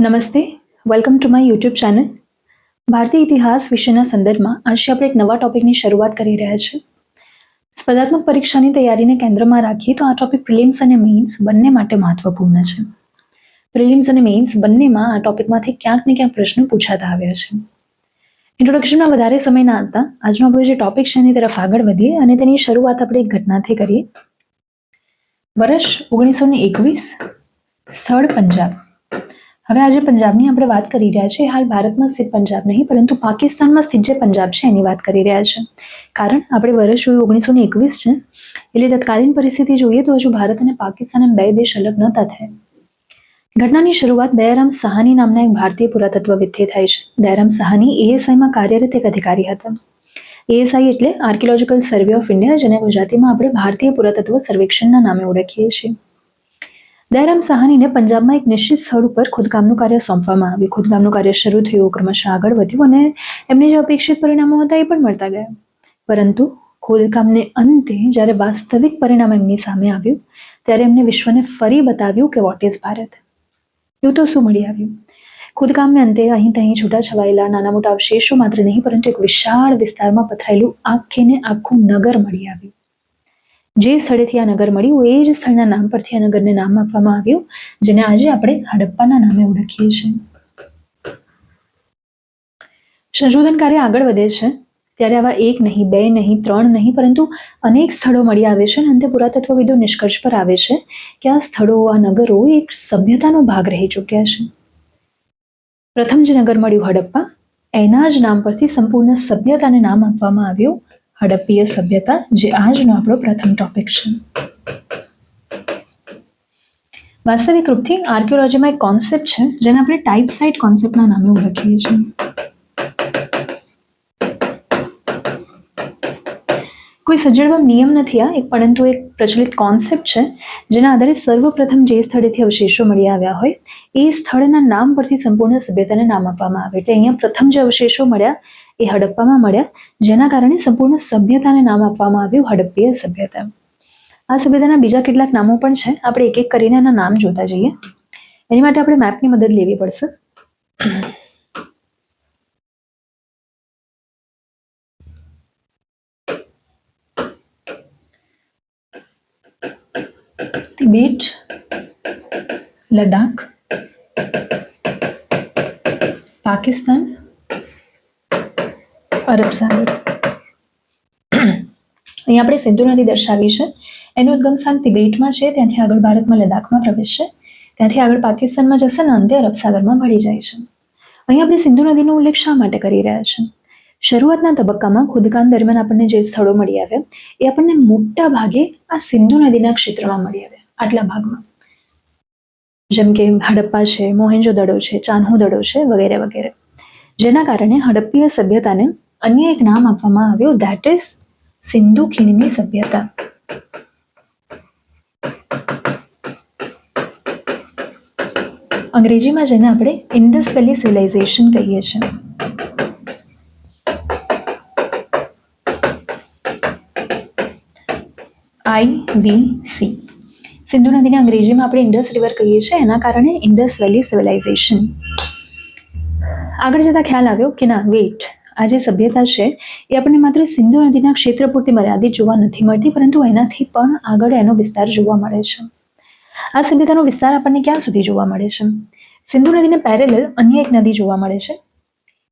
નમસ્તે, welcome to my YouTube channel. ભારતીય ઇતિહાસ વિષયના સંદર્ભમાં આજે આપણે એક નવા ટોપિકની શરૂઆત કરી રહ્યા છીએ. સ્પર્ધાત્મક પરીક્ષાની તૈયારીને કેન્દ્રમાં રાખીએ તો આ ટોપિક પ્રિલિમ્સ અને મેઇન્સ બંને માટે મહત્વપૂર્ણ છે. પ્રિલિમ્સ અને મેઇન્સ બંનેમાં આ ટોપિકમાંથી ક્યાંક ને ક્યાંક પ્રશ્નો પૂછાતા આવ્યા છે. ઇન્ટ્રોડક્શનમાં વધારે સમય ના આપતા આજનો આપણો જે ટોપિક છે એની તરફ આગળ વધીએ અને તેની શરૂઆત આપણે એક ઘટનાથી કરીએ. વર્ષ 1921, સ્થળ પંજાબ. હવે આજે પંજાબની આપણે વાત કરી રહ્યા છીએ. હાલ ભારતમાં સ્થિત પંજાબ નહીં પરંતુ પાકિસ્તાનમાં સ્થિત જે પંજાબ છે એની વાત કરી રહ્યા છે. કારણ આપણે વર્ષ જોયું 1921 છે, એટલે તત્કાલીન પરિસ્થિતિ જોઈએ તો હજુ ભારત અને પાકિસ્તાન એમ બે દેશ અલગ નહોતા થયા. ઘટનાની શરૂઆત દયારામ સાહાની નામના એક ભારતીય પુરાતત્વવિદથી થાય છે. દયારામ સાહાની એએસઆઈમાં કાર્યરત એક અધિકારી હતા. એએસઆઈ એટલે આર્કિયોલોજીકલ સર્વે ઓફ ઇન્ડિયા, જેને ગુજરાતીમાં આપણે ભારતીય પુરાતત્વ સર્વેક્ષણના નામે ઓળખીએ છીએ. દયારામ સાહાનીને પંજાબમાં એક નિશ્ચિત સ્થળ ઉપર ખોદકામનું કાર્ય સોંપવામાં આવ્યું. ખોદકામનું કાર્ય શરૂ થયું, ક્રમશઃ આગળ વધ્યું અને એમને જે અપેક્ષિત પરિણામો હતા એ પણ મળતા ગયા. પરંતુ ખોદકામને અંતે જ્યારે વાસ્તવિક પરિણામ એમની સામે આવ્યું ત્યારે એમને વિશ્વને ફરી બતાવ્યું કે વોટ ઇઝ ભારત. એવું તો શું મળી આવ્યું? ખોદકામને અંતે અહીં ત્યાં છૂટા છવાયેલા નાના મોટા અવશેષો માત્ર નહીં પરંતુ એક વિશાળ વિસ્તારમાં પથરાયેલું આખે ને આખું નગર મળી આવ્યું. જે સ્થળેથી આ નગર મળ્યું એ જ સ્થળના નામ પરથી આ નગરને નામ આપવામાં આવ્યું, જેને આજે આપણે હડપ્પાના નામે ઓળખીએ છીએ. સંશોધન કાર્ય આગળ વધે છે ત્યારે આવા એક નહીં, બે નહીં, ત્રણ નહીં પરંતુ અનેક સ્થળો મળી આવે છે અને અંતે પુરાતત્વવિદો નિષ્કર્ષ પર આવે છે કે આ સ્થળો, આ નગરો એક સભ્યતાનો ભાગ રહી ચૂક્યા છે. પ્રથમ જે નગર મળ્યું હડપ્પા, એના જ નામ પરથી સંપૂર્ણ સભ્યતાને નામ આપવામાં આવ્યું હડપ્પીય સભ્યતા, જે આજનો આપણો પ્રથમ ટોપિક છે. વાસ્તવિક રૂપથી આર્કિયોલોજીમાં એક કોન્સેપ્ટ છે જેને આપણે ટાઈપ સાઇટ કોન્સેપ્ટના નામે ઓળખીએ છીએ. કોઈ સજ્જડવા નિયમ નથી આ એક, પરંતુ એક પ્રચલિત કોન્સેપ્ટ છે જેના આધારે સર્વપ્રથમ જે સ્થળેથી અવશેષો મળી આવ્યા હોય એ સ્થળના નામ પરથી સંપૂર્ણ સભ્યતાને નામ આપવામાં આવે. એટલે અહીંયા પ્રથમ જે અવશેષો મળ્યા એ હડપ્પામાં મળ્યા, જેના કારણે સંપૂર્ણ સભ્યતાને નામ આપવામાં આવ્યું હડપ્પીય સભ્યતા. આ સભ્યતાના બીજા કેટલાક નામો પણ છે, આપણે એક એક કરીને એના નામ જોતા જઈએ. એની માટે આપણે મેપની મદદ લેવી પડશે. તિબેટ, લદ્દાખ, પાકિસ્તાન, અરબ સાગર. અહીંયા આપણે સિંધુ નદી દર્શાવી છે. એનું ઉદ્ગમ સ્થાન તિબેટમાં છે, ત્યાંથી આગળ ભારતમાં લદ્દાખમાં પ્રવેશ છે, ત્યાંથી આગળ પાકિસ્તાનમાં જશે અને અંતે અરબ સાગરમાં ભળી જાય છે. અહીં આપણે સિંધુ નદીનો ઉલ્લેખ શા માટે કરી રહ્યા છે? શરૂઆતના તબક્કામાં ખોદકામ દરમિયાન આપણને જે સ્થળો મળી આવ્યા એ આપણને મોટા ભાગે આ સિંધુ નદીના ક્ષેત્રમાં મળી આવ્યા, આટલા ભાગમાં, જેમ કે હડપ્પા છે, મોહેન્જો-દડો છે, ચાન્હો-દડો છે, વગેરે વગેરે. જેના કારણે હડપ્પીય સભ્યતાને અન્ય એક નામ આપવામાં આવ્યું, ધેટ ઇઝ સિંધુ ખીણની સભ્યતા. અંગ્રેજીમાં જેને આપણે ઇન્ડસ વેલી સિવિલાઇઝેશન કહીએ છીએ. IVC. સિંધુ નદીને અંગ્રેજીમાં આપણે ઇન્ડસ રિવર કહીએ છીએ, એના કારણે ઇન્ડસ વેલી સિવિલાઇઝેશન. આગળ જતા ખ્યાલ આવ્યો કે ના વેઇટ, આ જે સભ્યતા છે એ આપણને માત્ર સિંધુ નદીના ક્ષેત્ર પૂરતી મર્યાદિત જોવા નથી મળતી, પરંતુ એનાથી પણ આગળ એનો વિસ્તાર જોવા મળે છે. આ સભ્યતાનો વિસ્તાર આપણને ક્યાં સુધી જોવા મળે છે? સિંધુ નદીને પેરેલલ અન્ય એક નદી જોવા મળે છે,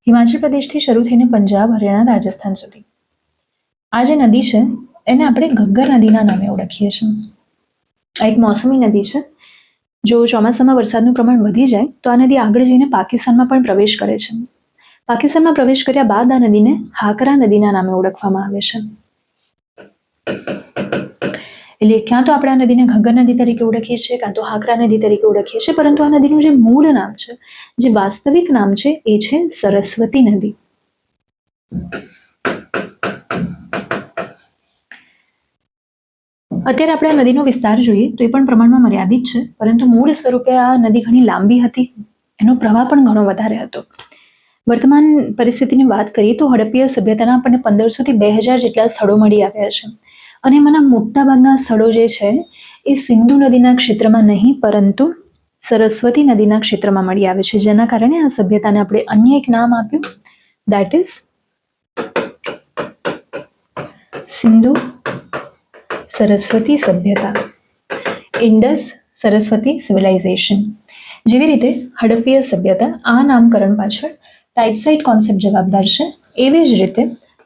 હિમાચલ પ્રદેશથી શરૂ થઈને પંજાબ, હરિયાણા, રાજસ્થાન સુધી. આ જે નદી છે એને આપણે ઘગ્ગર નદીના નામે ઓળખીએ છીએ. આ એક મોસમી નદી છે. જો ચોમાસામાં વરસાદનું પ્રમાણ વધી જાય તો આ નદી આગળ જઈને પાકિસ્તાનમાં પણ પ્રવેશ કરે છે. પાકિસ્તાનમાં પ્રવેશ કર્યા બાદ આ નદીને હાકરા નદીના નામે ઓળખવામાં આવે છે. એટલે ક્યાં તો આપણે આ નદીને ઘગ્ગર નદી તરીકે ઓળખીએ છીએ, કાં તો હાકરા નદી તરીકે ઓળખીએ છીએ, પરંતુ આ નદીનું જે મૂળ નામ છે, જે વાસ્તવિક નામ છે એ છે સરસ્વતી નદી. અત્યારે આપણે આ નદીનો વિસ્તાર જોઈએ તો એ પણ પ્રમાણમાં મર્યાદિત છે, પરંતુ મૂળ સ્વરૂપે આ નદી ઘણી લાંબી હતી, એનો પ્રવાહ પણ ઘણો વધારે હતો. વર્તમાન પરિસ્થિતિની વાત કરીએ તો હડપ્પીય સભ્યતાના આપણને 1500 થી 2000 જેટલા સ્થળો મળી આવ્યા છે, અને એમાંના મોટાભાગના સ્થળો જે છે એ સિંધુ નદીના ક્ષેત્રમાં નહીં પરંતુ સરસ્વતી નદીના ક્ષેત્રમાં મળી આવે છે, જેના કારણે આ સભ્યતાને આપણે અન્ય એક નામ આપ્યું, દેટ ઇઝ સિંધુ સરસ્વતી સભ્યતા, ઇન્ડસ સરસ્વતી સિવિલાઇઝેશન. જેવી રીતે હડપ્પીય સભ્યતા, આ નામકરણ પાછળ ટાઇપસાઇટ કોન્સેપ્ટ જવાબદાર છે, એવી જ રીતે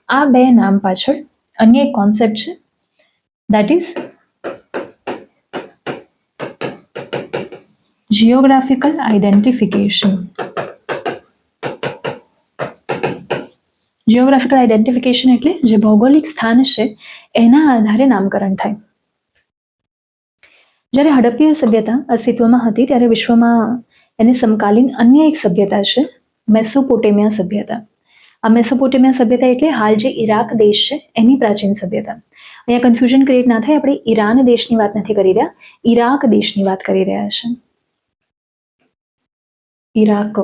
આ બે નામ પાછળ અન્ય એક કોન્સેપ્ટ છે, that is geographical identification. Geographical identification એટલે જે ભૌગોલિક સ્થાન છે એના આધારે નામકરણ થાય. જ્યારે હડપ્પીય સભ્યતા અસ્તિત્વમાં હતી ત્યારે વિશ્વમાં એને સમકાલીન અન્ય એક સભ્યતા છે, મેસોપોટેમિયા સભ્યતા. આ મેસોપોટેમિયા સભ્યતા એટલે હાલ જે ઈરાક દેશ છે એની પ્રાચીન સભ્યતા. અહીંયા કન્ફ્યુઝન ક્રિએટ ના થાય, આપણે ઈરાન દેશની વાત નથી કરી રહ્યા, ઈરાક દેશની વાત કરી રહ્યા છે. ઈરાક.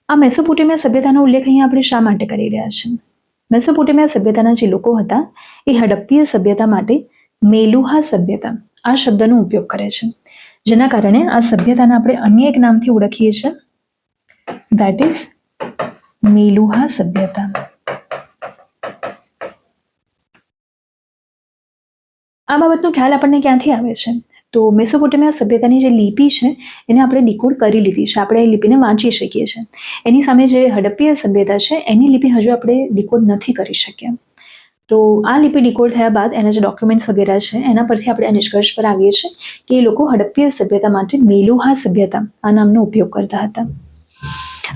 આ મેસોપોટેમિયા સભ્યતાનો ઉલ્લેખ અહીંયા આપણે શા માટે કરી રહ્યા છીએ? મેસોપોટેમિયા સભ્યતાના જે લોકો હતા એ હડપ્પીય સભ્યતા માટે મેલુહા સભ્યતા આ શબ્દનો ઉપયોગ કરે છે, જેના કારણે આ સભ્યતાને આપણે અન્ય એક નામથી ઓળખીએ છીએ, દેટ ઇઝ મેલુહા સભ્યતા. આ બાબતનો ખ્યાલ આપણને ક્યાંથી આવે છે? તો મેસોપોટેમિયા સભ્યતાની જે લિપિ છે એને આપણે ડીકોડ કરી લીધી છે, આપણે એ લિપિને વાંચી શકીએ છીએ. એની સામે જે હડપ્પીય સભ્યતા છે એની લિપિ હજુ આપણે ડીકોડ નથી કરી શક્યા. તો આ લિપિ ડીકોડ થયા બાદ એના જે ડોક્યુમેન્ટ્સ વગેરે છે એના પરથી આપણે આ નિષ્કર્ષ પર આવીએ છીએ કે એ લોકો હડપ્પીય સભ્યતા માટે મેલુહા સભ્યતા આ નામનો ઉપયોગ કરતા હતા.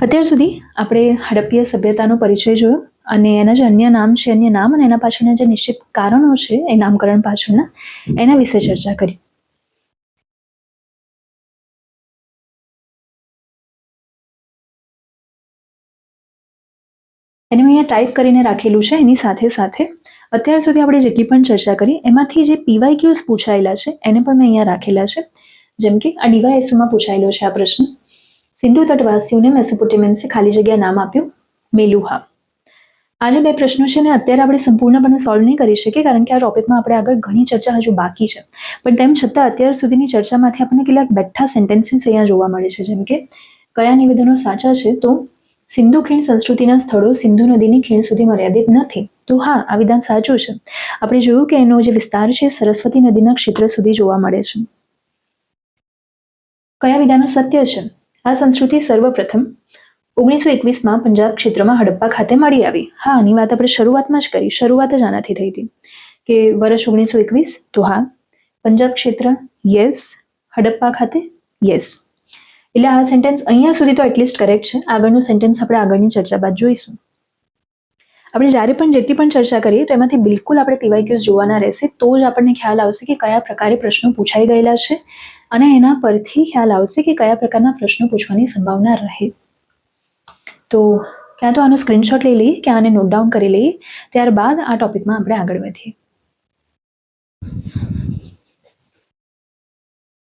અત્યાર સુધી આપણે હડપ્પીય સભ્યતાનો પરિચય જોયો અને એના જે અન્ય નામ છે, અન્ય નામ અને એના પાછળના જે નિશ્ચિત કારણો છે એ નામકરણ પાછળના, એના વિશે ચર્ચા કરી. એને મેં અહીંયા ટાઈપ કરીને રાખેલું છે. એની સાથે સાથે અત્યાર સુધી આપણે જેટલી પણ ચર્ચા કરી એમાંથી જે PYQs પૂછાયેલા છે એને પણ મેં અહીંયા રાખેલા છે. જેમ કે આ DYSમાં પૂછાયેલો છે આ પ્રશ્ન, સિંધુ તટવાસીઓને મેસોપોટેમિયન્સે ખાલી જગ્યા નામ આપ્યું મેલુહા. આ જે બે પ્રશ્નો છે ને અત્યારે આપણે સંપૂર્ણપણે સોલ્વ નહીં કરી શકીએ, કારણ કે આ ટોપિકમાં આપણે આગળ ઘણી ચર્ચા હજુ બાકી છે. પણ તેમ છતાં અત્યાર સુધીની ચર્ચામાંથી આપણને કેટલાક બેઠા સેન્ટેન્સીસ અહીંયા જોવા મળે છે. જેમ કે કયા નિવેદનો સાચા છે? તો સિંધુ ખીણ સંસ્કૃતિના સ્થળો સિંધુ નદીની ખીણ સુધી મર્યાદિત નથી. તો હા, આ વિધાન સાચું છે. આપણે જોયું કે એનો જે વિસ્તાર છે સરસ્વતી નદીના ક્ષેત્ર સુધી જોવા મળે છે. કયા વિધાનો સત્ય છે? આ સંસ્કૃતિ સર્વપ્રથમ 1921માં પંજાબ ક્ષેત્રમાં હડપ્પા ખાતે મળી આવી. હા, આની વાત આપણે શરૂઆતમાં જ કરી, શરૂઆત જ આનાથી થઈ હતી કે વર્ષ 1921. તો હા, પંજાબ ક્ષેત્ર યસ, હડપ્પા ખાતે યસ. એટલે આ સેન્ટેન્સ અહીંયા સુધી તો એટલીસ્ટ કરેક્ટ છે. આગળનું સેન્ટેન્સ આપણે આગળની ચર્ચા બાદ જોઈશું. આપણે જ્યારે પણ જેટલી પણ ચર્ચા કરીએ તો એમાંથી બિલકુલ આપણે PYQs જોવાના રહેશે, તો જ આપણને ખ્યાલ આવશે કે કયા પ્રકારે પ્રશ્નો પૂછાઈ ગયેલા છે અને એના પરથી ખ્યાલ આવશે કે કયા પ્રકારના પ્રશ્નો પૂછવાની સંભાવના રહે. તો ક્યાં તો આનો સ્ક્રીનશોટ લઈ લઈએ કે આને નોટ ડાઉન કરી લઈએ, ત્યારબાદ આ ટોપિકમાં આપણે આગળ વધીએ.